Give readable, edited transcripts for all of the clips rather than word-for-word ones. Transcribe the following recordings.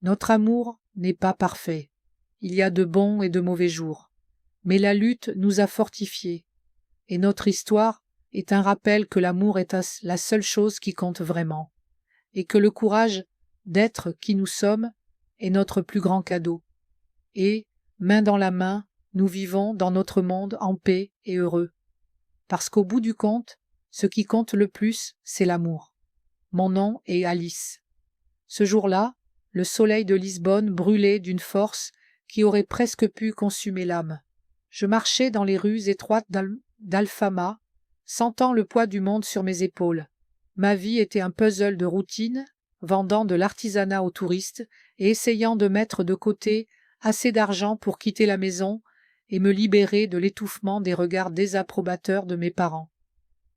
Notre amour n'est pas parfait. Il y a de bons et de mauvais jours. Mais la lutte nous a fortifiés. Et notre histoire est un rappel que l'amour est la seule chose qui compte vraiment. Et que le courage d'être qui nous sommes est notre plus grand cadeau. Et, main dans la main, nous vivons dans notre monde en paix et heureux. Parce qu'au bout du compte, ce qui compte le plus, c'est l'amour. Mon nom est Alice. Ce jour-là, le soleil de Lisbonne brûlait d'une force qui aurait presque pu consumer l'âme. Je marchais dans les rues étroites d'Alfama, sentant le poids du monde sur mes épaules. Ma vie était un puzzle de routine, vendant de l'artisanat aux touristes et essayant de mettre de côté assez d'argent pour quitter la maison et me libérer de l'étouffement des regards désapprobateurs de mes parents.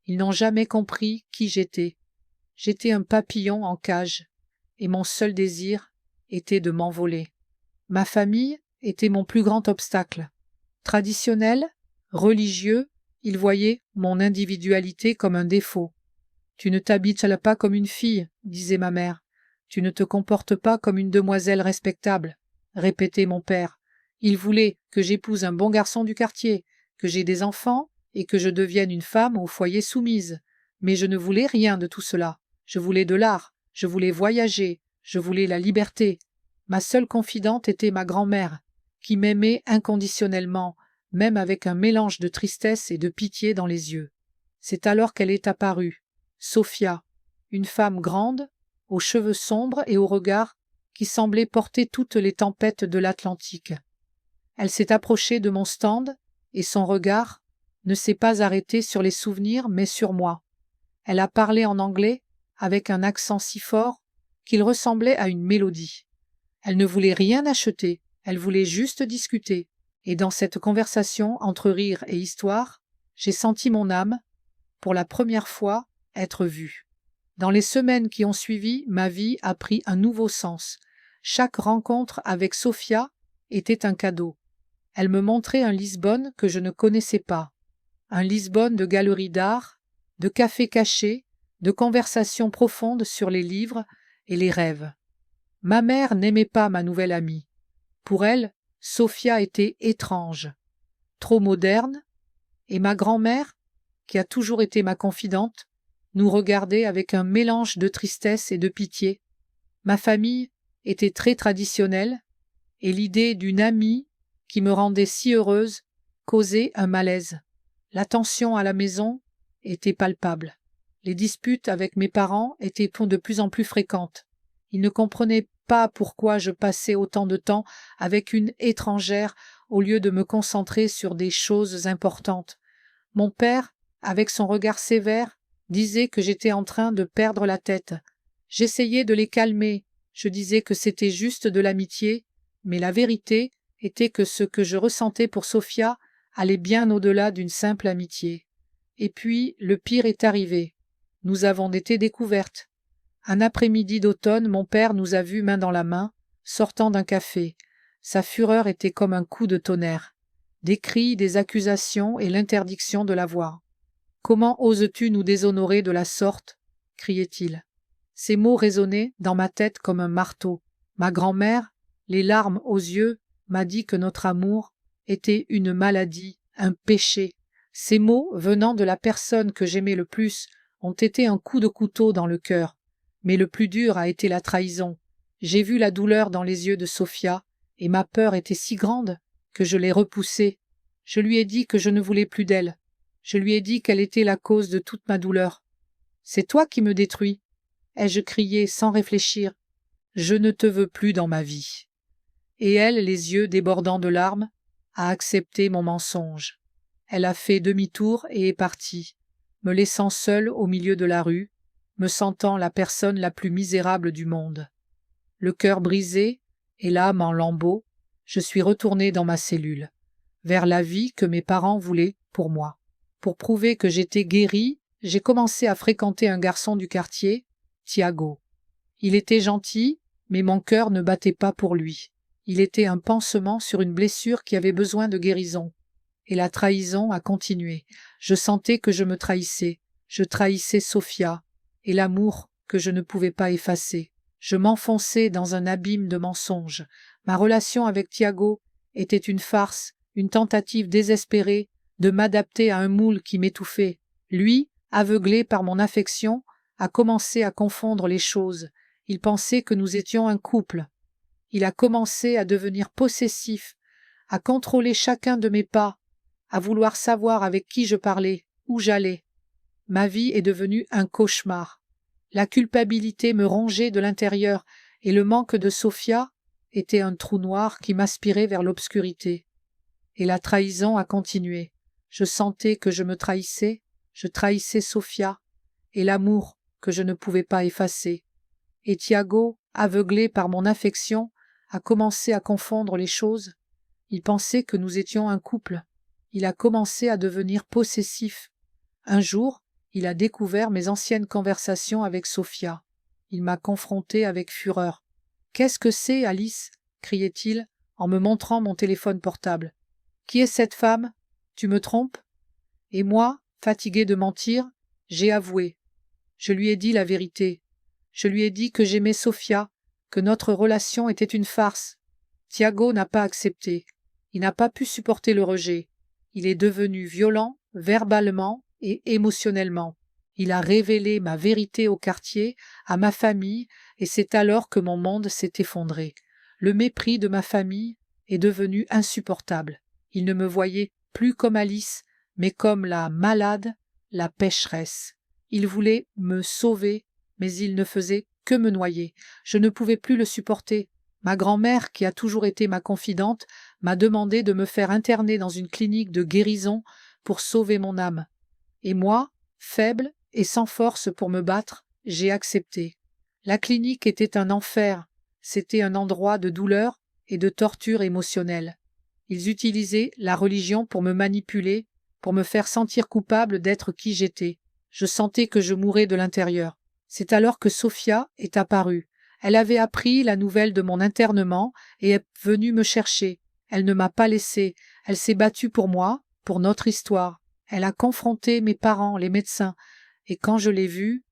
Ils n'ont jamais compris qui j'étais. J'étais un papillon en cage, et mon seul désir était de m'envoler. Ma famille était mon plus grand obstacle. Traditionnel, religieux, ils voyaient mon individualité comme un défaut. « Tu ne t'habilles pas comme une fille, » disait ma mère. « Tu ne te comportes pas comme une demoiselle respectable, » répétait mon père. Il voulait que j'épouse un bon garçon du quartier, que j'aie des enfants et que je devienne une femme au foyer soumise. Mais je ne voulais rien de tout cela. Je voulais de l'art, je voulais voyager, je voulais la liberté. Ma seule confidente était ma grand-mère, qui m'aimait inconditionnellement, même avec un mélange de tristesse et de pitié dans les yeux. C'est alors qu'elle est apparue, Sophia, une femme grande, aux cheveux sombres et au regard qui semblait porter toutes les tempêtes de l'Atlantique. Elle s'est approchée de mon stand et son regard ne s'est pas arrêté sur les souvenirs mais sur moi. Elle a parlé en anglais avec un accent si fort qu'il ressemblait à une mélodie. Elle ne voulait rien acheter, elle voulait juste discuter. Et dans cette conversation entre rire et histoire, j'ai senti mon âme, pour la première fois, être vue. Dans les semaines qui ont suivi, ma vie a pris un nouveau sens. Chaque rencontre avec Sophia était un cadeau. Elle me montrait un Lisbonne que je ne connaissais pas. Un Lisbonne de galeries d'art, de cafés cachés, de conversations profondes sur les livres et les rêves. Ma mère n'aimait pas ma nouvelle amie. Pour elle, Sophia était étrange, trop moderne, et ma grand-mère, qui a toujours été ma confidente, nous regardait avec un mélange de tristesse et de pitié. Ma famille était très traditionnelle, et l'idée d'une amie qui me rendait si heureuse causait un malaise. La tension à la maison était palpable. Les disputes avec mes parents étaient de plus en plus fréquentes. Ils ne comprenaient pas pourquoi je passais autant de temps avec une étrangère au lieu de me concentrer sur des choses importantes. Mon père, avec son regard sévère, disait que j'étais en train de perdre la tête. J'essayais de les calmer, je disais que c'était juste de l'amitié, mais la vérité était que ce que je ressentais pour Sophia allait bien au-delà d'une simple amitié. Et puis, le pire est arrivé. Nous avons été découvertes. Un après-midi d'automne, mon père nous a vus main dans la main, sortant d'un café. Sa fureur était comme un coup de tonnerre. Des cris, des accusations et l'interdiction de la voir. « Comment oses-tu nous déshonorer de la sorte » criait-il. Ces mots résonnaient dans ma tête comme un marteau. Ma grand-mère, les larmes aux yeux, m'a dit que notre amour était une maladie, un péché. Ces mots, venant de la personne que j'aimais le plus, ont été un coup de couteau dans le cœur. Mais le plus dur a été la trahison. J'ai vu la douleur dans les yeux de Sophia, et ma peur était si grande que je l'ai repoussée. Je lui ai dit que je ne voulais plus d'elle. Je lui ai dit qu'elle était la cause de toute ma douleur. « C'est toi qui me détruis !» ai-je crié sans réfléchir. « Je ne te veux plus dans ma vie. » Et elle, les yeux débordant de larmes, a accepté mon mensonge. Elle a fait demi-tour et est partie, me laissant seule au milieu de la rue, me sentant la personne la plus misérable du monde. Le cœur brisé et l'âme en lambeaux, je suis retournée dans ma cellule, vers la vie que mes parents voulaient pour moi. Pour prouver que j'étais guérie, j'ai commencé à fréquenter un garçon du quartier, Thiago. Il était gentil, mais mon cœur ne battait pas pour lui. Il était un pansement sur une blessure qui avait besoin de guérison. Et la trahison a continué. Je sentais que je me trahissais. Je trahissais Sophia et l'amour que je ne pouvais pas effacer. Je m'enfonçais dans un abîme de mensonges. Ma relation avec Tiago était une farce, une tentative désespérée de m'adapter à un moule qui m'étouffait. Lui, aveuglé par mon affection, a commencé à confondre les choses. Il pensait que nous étions un couple. Il a commencé à devenir possessif, à contrôler chacun de mes pas, à vouloir savoir avec qui je parlais, où j'allais. Ma vie est devenue un cauchemar. La culpabilité me rongeait de l'intérieur et le manque de Sophia était un trou noir qui m'aspirait vers l'obscurité. Et la trahison a continué. Je sentais que je me trahissais, je trahissais Sophia et l'amour que je ne pouvais pas effacer. Et Tiago, aveuglé par mon affection, a commencé à confondre les choses. Il pensait que nous étions un couple. Il a commencé à devenir possessif. Un jour, il a découvert mes anciennes conversations avec Sophia. Il m'a confronté avec fureur. « Qu'est-ce que c'est, Alice » criait-il en me montrant mon téléphone portable. « Qui est cette femme ? Tu me trompes ?» Et moi, fatigué de mentir, j'ai avoué. Je lui ai dit la vérité. Je lui ai dit que j'aimais Sophia, que notre relation était une farce. Tiago n'a pas accepté. Il n'a pas pu supporter le rejet. Il est devenu violent, verbalement et émotionnellement. Il a révélé ma vérité au quartier, à ma famille, et c'est alors que mon monde s'est effondré. Le mépris de ma famille est devenu insupportable. Ils ne me voyaient plus comme Alice, mais comme la malade, la pécheresse. Ils voulaient me sauver, mais ils ne faisaient que me noyer. Je ne pouvais plus le supporter. Ma grand-mère, qui a toujours été ma confidente, m'a demandé de me faire interner dans une clinique de guérison pour sauver mon âme. Et moi, faible et sans force pour me battre, j'ai accepté. La clinique était un enfer. C'était un endroit de douleur et de torture émotionnelle. Ils utilisaient la religion pour me manipuler, pour me faire sentir coupable d'être qui j'étais. Je sentais que je mourais de l'intérieur. C'est alors que Sophia est apparue. Elle avait appris la nouvelle de mon internement et est venue me chercher. Elle ne m'a pas laissée. Elle s'est battue pour moi, pour notre histoire. Elle a confronté mes parents, les médecins. Et quand je l'ai vue,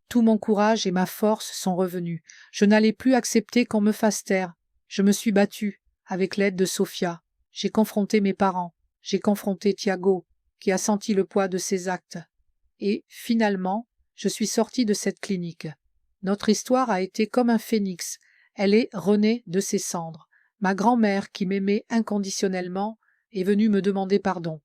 tout mon courage et ma force sont revenus. Je n'allais plus accepter qu'on me fasse taire. Je me suis battue, avec l'aide de Sophia. J'ai confronté mes parents. J'ai confronté Tiago, qui a senti le poids de ses actes. Et, finalement, je suis sortie de cette clinique. Notre histoire a été comme un phénix. Elle est renée de ses cendres. Ma grand-mère, qui m'aimait inconditionnellement, est venue me demander pardon.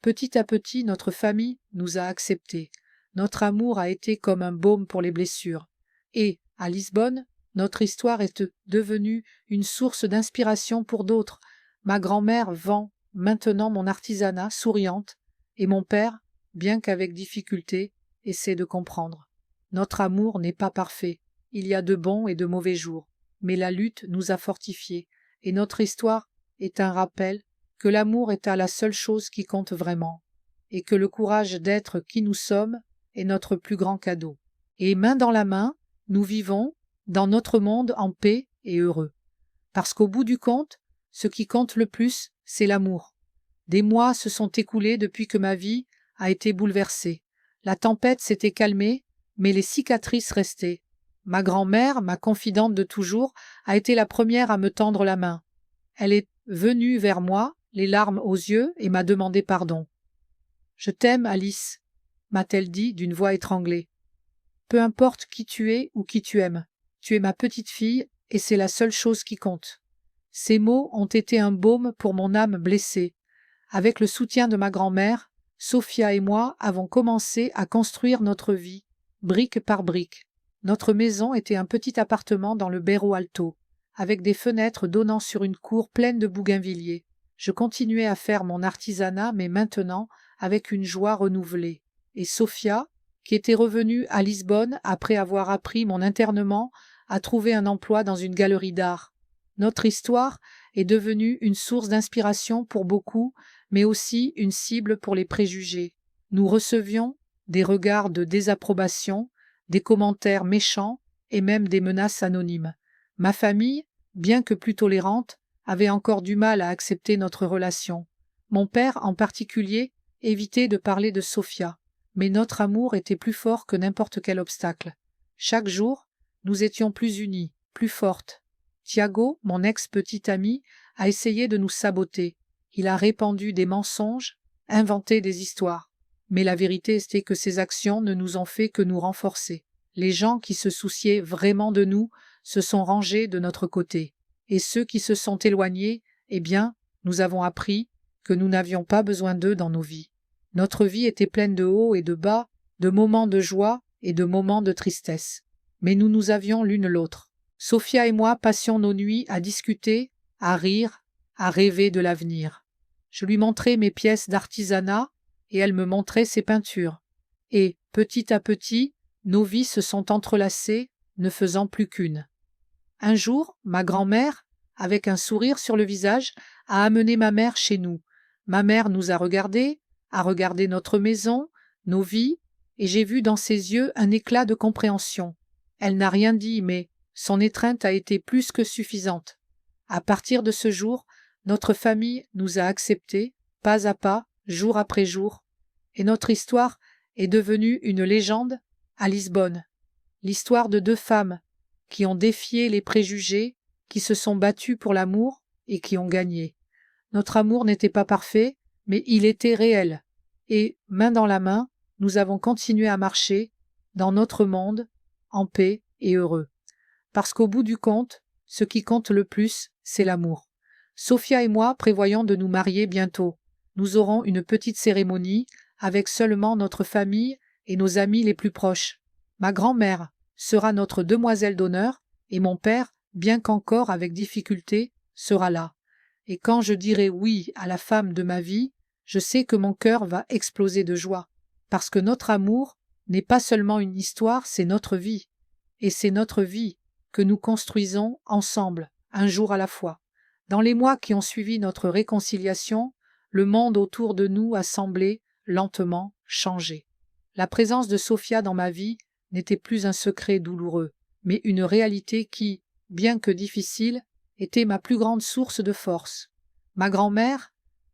Petit à petit, notre famille nous a acceptés. Notre amour a été comme un baume pour les blessures. Et, à Lisbonne, notre histoire est devenue une source d'inspiration pour d'autres. Ma grand-mère vend maintenant mon artisanat souriante, et mon père, bien qu'avec difficulté, essaie de comprendre. Notre amour n'est pas parfait. Il y a de bons et de mauvais jours. Mais la lutte nous a fortifiés, et notre histoire est un rappel que l'amour est à la seule chose qui compte vraiment, et que le courage d'être qui nous sommes est notre plus grand cadeau. Et main dans la main, nous vivons dans notre monde en paix et heureux. Parce qu'au bout du compte, ce qui compte le plus, c'est l'amour. Des mois se sont écoulés depuis que ma vie a été bouleversée. La tempête s'était calmée, mais les cicatrices restaient. Ma grand-mère, ma confidente de toujours, a été la première à me tendre la main. Elle est venue vers moi, les larmes aux yeux, et m'a demandé pardon. « Je t'aime, Alice », m'a-t-elle dit d'une voix étranglée. « Peu importe qui tu es ou qui tu aimes, tu es ma petite fille et c'est la seule chose qui compte. » Ces mots ont été un baume pour mon âme blessée. Avec le soutien de ma grand-mère, Sophia et moi avons commencé à construire notre vie, brique par brique. Notre maison était un petit appartement dans le Bairro Alto, avec des fenêtres donnant sur une cour pleine de bougainvilliers. Je continuais à faire mon artisanat, mais maintenant avec une joie renouvelée. Et Sophia, qui était revenue à Lisbonne après avoir appris mon internement, a trouvé un emploi dans une galerie d'art. Notre histoire est devenue une source d'inspiration pour beaucoup, mais aussi une cible pour les préjugés. Nous recevions des regards de désapprobation, des commentaires méchants et même des menaces anonymes. Ma famille, bien que plus tolérante, avait encore du mal à accepter notre relation. Mon père, en particulier, évitait de parler de Sophia, mais notre amour était plus fort que n'importe quel obstacle. Chaque jour, nous étions plus unies, plus fortes. Tiago, mon ex-petit ami, a essayé de nous saboter. Il a répandu des mensonges, inventé des histoires. Mais la vérité était que ces actions ne nous ont fait que nous renforcer. Les gens qui se souciaient vraiment de nous se sont rangés de notre côté. Et ceux qui se sont éloignés, eh bien, nous avons appris que nous n'avions pas besoin d'eux dans nos vies. Notre vie était pleine de hauts et de bas, de moments de joie et de moments de tristesse. Mais nous avions l'une l'autre. Sophia et moi passions nos nuits à discuter, à rire, à rêver de l'avenir. Je lui montrais mes pièces d'artisanat et elle me montrait ses peintures. Et, petit à petit, nos vies se sont entrelacées, ne faisant plus qu'une. Un jour, ma grand-mère, avec un sourire sur le visage, a amené ma mère chez nous. Ma mère nous a regardé notre maison, nos vies, et j'ai vu dans ses yeux un éclat de compréhension. Elle n'a rien dit, mais son étreinte a été plus que suffisante. À partir de ce jour, notre famille nous a acceptés, pas à pas, jour après jour, et notre histoire est devenue une légende à Lisbonne. L'histoire de deux femmes qui ont défié les préjugés, qui se sont battues pour l'amour et qui ont gagné. Notre amour n'était pas parfait, mais il était réel. Et, main dans la main, nous avons continué à marcher dans notre monde, en paix et heureux. Parce qu'au bout du compte, ce qui compte le plus, c'est l'amour. Sophia et moi prévoyons de nous marier bientôt. Nous aurons une petite cérémonie avec seulement notre famille et nos amis les plus proches. Ma grand-mère sera notre demoiselle d'honneur et mon père, bien qu'encore avec difficulté, sera là. Et quand je dirai oui à la femme de ma vie, je sais que mon cœur va exploser de joie, parce que notre amour n'est pas seulement une histoire, c'est notre vie. Et c'est notre vie que nous construisons ensemble, un jour à la fois. Dans les mois qui ont suivi notre réconciliation, le monde autour de nous a semblé lentement changer. La présence de Sophia dans ma vie n'était plus un secret douloureux, mais une réalité qui, bien que difficile, était ma plus grande source de force. Ma grand-mère,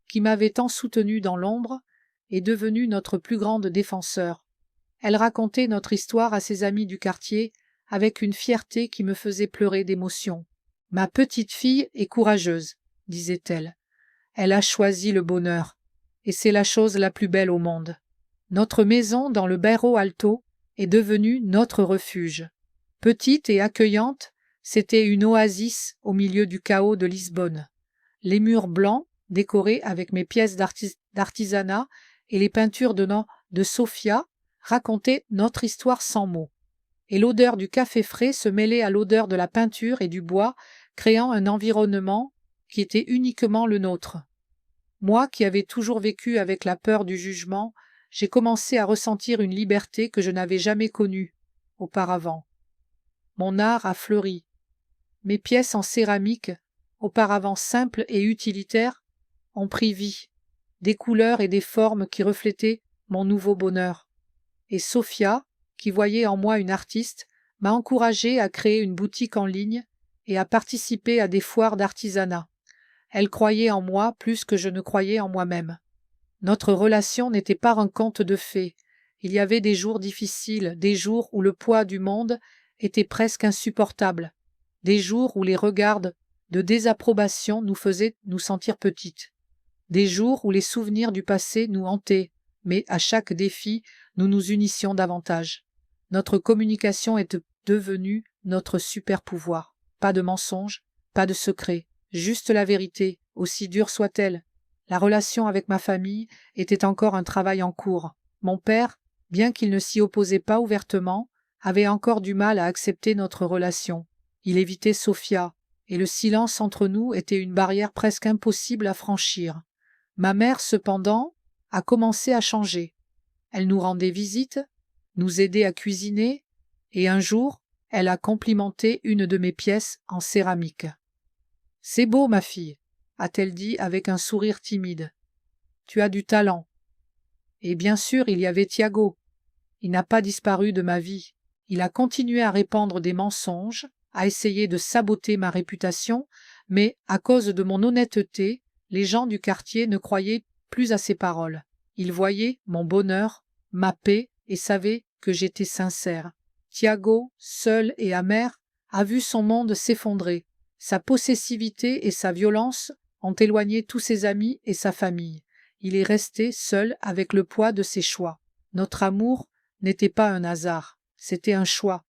qui m'avait tant soutenue dans l'ombre, est devenue notre plus grande défenseur. Elle racontait notre histoire à ses amis du quartier avec une fierté qui me faisait pleurer d'émotion. « Ma petite fille est courageuse, disait-elle. Elle a choisi le bonheur, et c'est la chose la plus belle au monde. Notre maison dans le Bairro Alto est devenue notre refuge. Petite et accueillante, c'était une oasis au milieu du chaos de Lisbonne. Les murs blancs, décorés avec mes pièces d'artisanat et les peintures de Sophia, racontaient notre histoire sans mots. Et l'odeur du café frais se mêlait à l'odeur de la peinture et du bois, créant un environnement qui était uniquement le nôtre. Moi, qui avais toujours vécu avec la peur du jugement, j'ai commencé à ressentir une liberté que je n'avais jamais connue auparavant. Mon art a fleuri. Mes pièces en céramique, auparavant simples et utilitaires, ont pris vie, des couleurs et des formes qui reflétaient mon nouveau bonheur. Et Sophia, qui voyait en moi une artiste, m'a encouragée à créer une boutique en ligne et à participer à des foires d'artisanat. Elle croyait en moi plus que je ne croyais en moi-même. Notre relation n'était pas un conte de fées. Il y avait des jours difficiles, des jours où le poids du monde était presque insupportable, des jours où les regards de désapprobation nous faisaient nous sentir petites, des jours où les souvenirs du passé nous hantaient, mais à chaque défi, nous nous unissions davantage. Notre communication est devenue notre super pouvoir. Pas de mensonges, pas de secrets, juste la vérité, aussi dure soit-elle. La relation avec ma famille était encore un travail en cours. Mon père, bien qu'il ne s'y opposait pas ouvertement, avait encore du mal à accepter notre relation. Il évitait Sophia, et le silence entre nous était une barrière presque impossible à franchir. Ma mère, cependant, a commencé à changer. Elle nous rendait visite, nous aidait à cuisiner, et un jour, elle a complimenté une de mes pièces en céramique. « C'est beau, ma fille, » a-t-elle dit avec un sourire timide. « Tu as du talent. » Et bien sûr, il y avait Tiago. Il n'a pas disparu de ma vie. Il a continué à répandre des mensonges, à essayer de saboter ma réputation, mais à cause de mon honnêteté, les gens du quartier ne croyaient plus à ses paroles. Ils voyaient mon bonheur, ma paix et savaient que j'étais sincère. Tiago, seul et amer, a vu son monde s'effondrer. Sa possessivité et sa violence ont éloigné tous ses amis et sa famille. Il est resté seul avec le poids de ses choix. Notre amour n'était pas un hasard, c'était un choix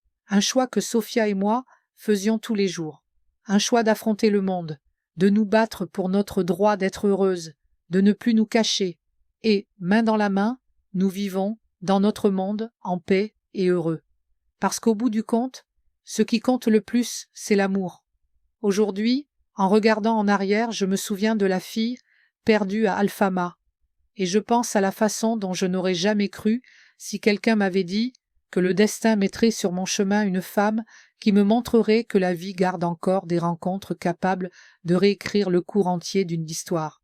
que Sophia et moi faisions tous les jours. Un choix d'affronter le monde, de nous battre pour notre droit d'être heureuse, de ne plus nous cacher. Et, main dans la main, nous vivons, dans notre monde, en paix et heureux. Parce qu'au bout du compte, ce qui compte le plus, c'est l'amour. Aujourd'hui, en regardant en arrière, je me souviens de la fille perdue à Alfama, et je pense à la façon dont je n'aurais jamais cru si quelqu'un m'avait dit que le destin mettrait sur mon chemin une femme qui me montrerait que la vie garde encore des rencontres capables de réécrire le cours entier d'une histoire.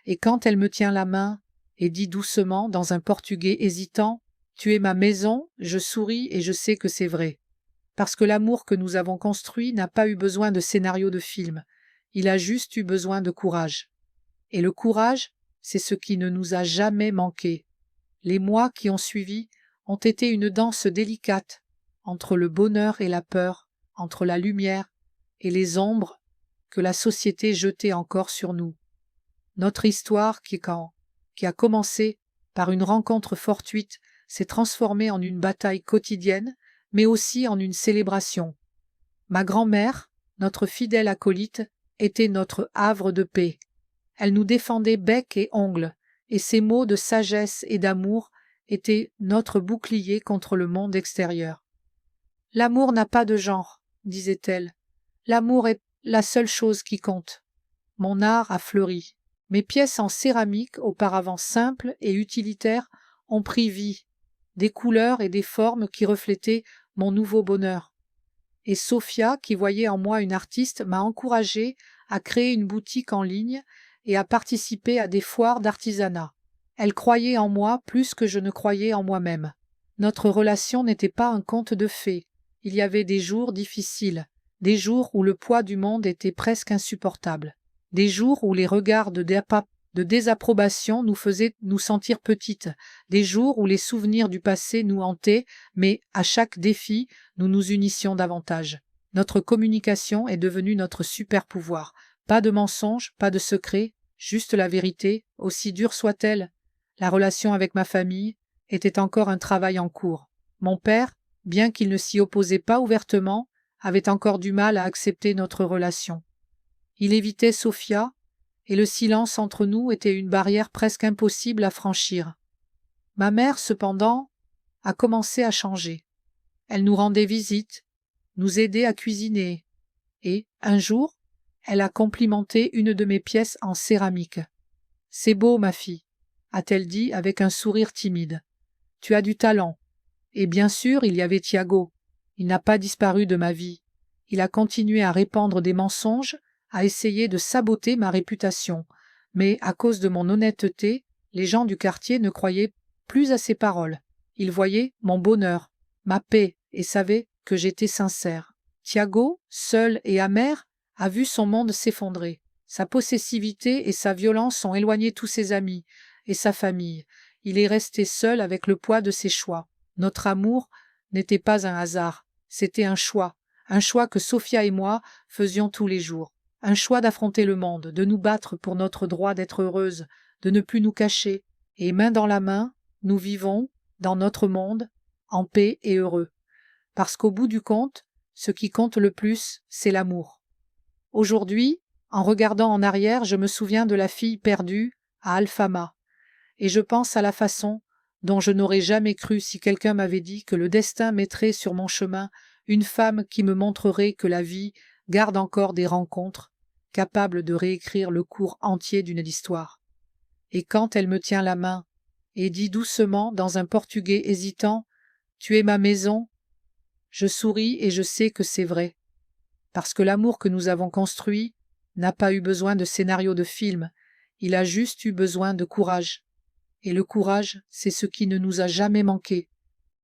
Et quand elle me tient la main et dit doucement dans un portugais hésitant « Tu es ma maison », je souris et je sais que c'est vrai. Parce que l'amour que nous avons construit n'a pas eu besoin de scénario de film, il a juste eu besoin de courage. Et le courage, c'est ce qui ne nous a jamais manqué. Les mois qui ont suivi ont été une danse délicate entre le bonheur et la peur, entre la lumière et les ombres que la société jetait encore sur nous. Notre histoire qui a commencé par une rencontre fortuite s'est transformée en une bataille quotidienne, mais aussi en une célébration. Ma grand-mère, notre fidèle acolyte, était notre havre de paix. Elle nous défendait bec et ongles, et ses mots de sagesse et d'amour étaient notre bouclier contre le monde extérieur. « L'amour n'a pas de genre, » disait-elle. « L'amour est la seule chose qui compte. » Mon art a fleuri. Mes pièces en céramique, auparavant simples et utilitaires, ont pris vie, des couleurs et des formes qui reflétaient mon nouveau bonheur. Et Sophia, qui voyait en moi une artiste, m'a encouragée à créer une boutique en ligne et à participer à des foires d'artisanat. Elle croyait en moi plus que je ne croyais en moi-même. Notre relation n'était pas un conte de fées. Il y avait des jours difficiles, des jours où le poids du monde était presque insupportable, des jours où les regards de désapprobation nous faisaient nous sentir petites, des jours où les souvenirs du passé nous hantaient, mais à chaque défi, nous nous unissions davantage. Notre communication est devenue notre super pouvoir. Pas de mensonges, pas de secrets, juste la vérité, aussi dure soit-elle. La relation avec ma famille était encore un travail en cours. Mon père, bien qu'il ne s'y opposait pas ouvertement, avait encore du mal à accepter notre relation. Il évitait Sophia, et le silence entre nous était une barrière presque impossible à franchir. Ma mère, cependant, a commencé à changer. Elle nous rendait visite, nous aidait à cuisiner, et, un jour, elle a complimenté une de mes pièces en céramique. « C'est beau, ma fille », a-t-elle dit avec un sourire timide. « Tu as du talent. » Et bien sûr, il y avait Tiago. Il n'a pas disparu de ma vie. Il a continué à répandre des mensonges, à essayer de saboter ma réputation. Mais à cause de mon honnêteté, les gens du quartier ne croyaient plus à ses paroles. Ils voyaient mon bonheur, ma paix, et savaient que j'étais sincère. Tiago, seul et amer, a vu son monde s'effondrer. Sa possessivité et sa violence ont éloigné tous ses amis et sa famille. Il est resté seul avec le poids de ses choix. Notre amour n'était pas un hasard, c'était un choix que Sophia et moi faisions tous les jours. Un choix d'affronter le monde, de nous battre pour notre droit d'être heureuse, de ne plus nous cacher. Et main dans la main, nous vivons, dans notre monde, en paix et heureux. Parce qu'au bout du compte, ce qui compte le plus, c'est l'amour. Aujourd'hui, en regardant en arrière, je me souviens de la fille perdue à Alfama, et je pense à la façon dont je n'aurais jamais cru si quelqu'un m'avait dit que le destin mettrait sur mon chemin une femme qui me montrerait que la vie garde encore des rencontres capables de réécrire le cours entier d'une histoire. Et quand elle me tient la main et dit doucement dans un portugais hésitant « Tu es ma maison », je souris et je sais que c'est vrai. Parce que l'amour que nous avons construit n'a pas eu besoin de scénario de film, il a juste eu besoin de courage. Et le courage, c'est ce qui ne nous a jamais manqué.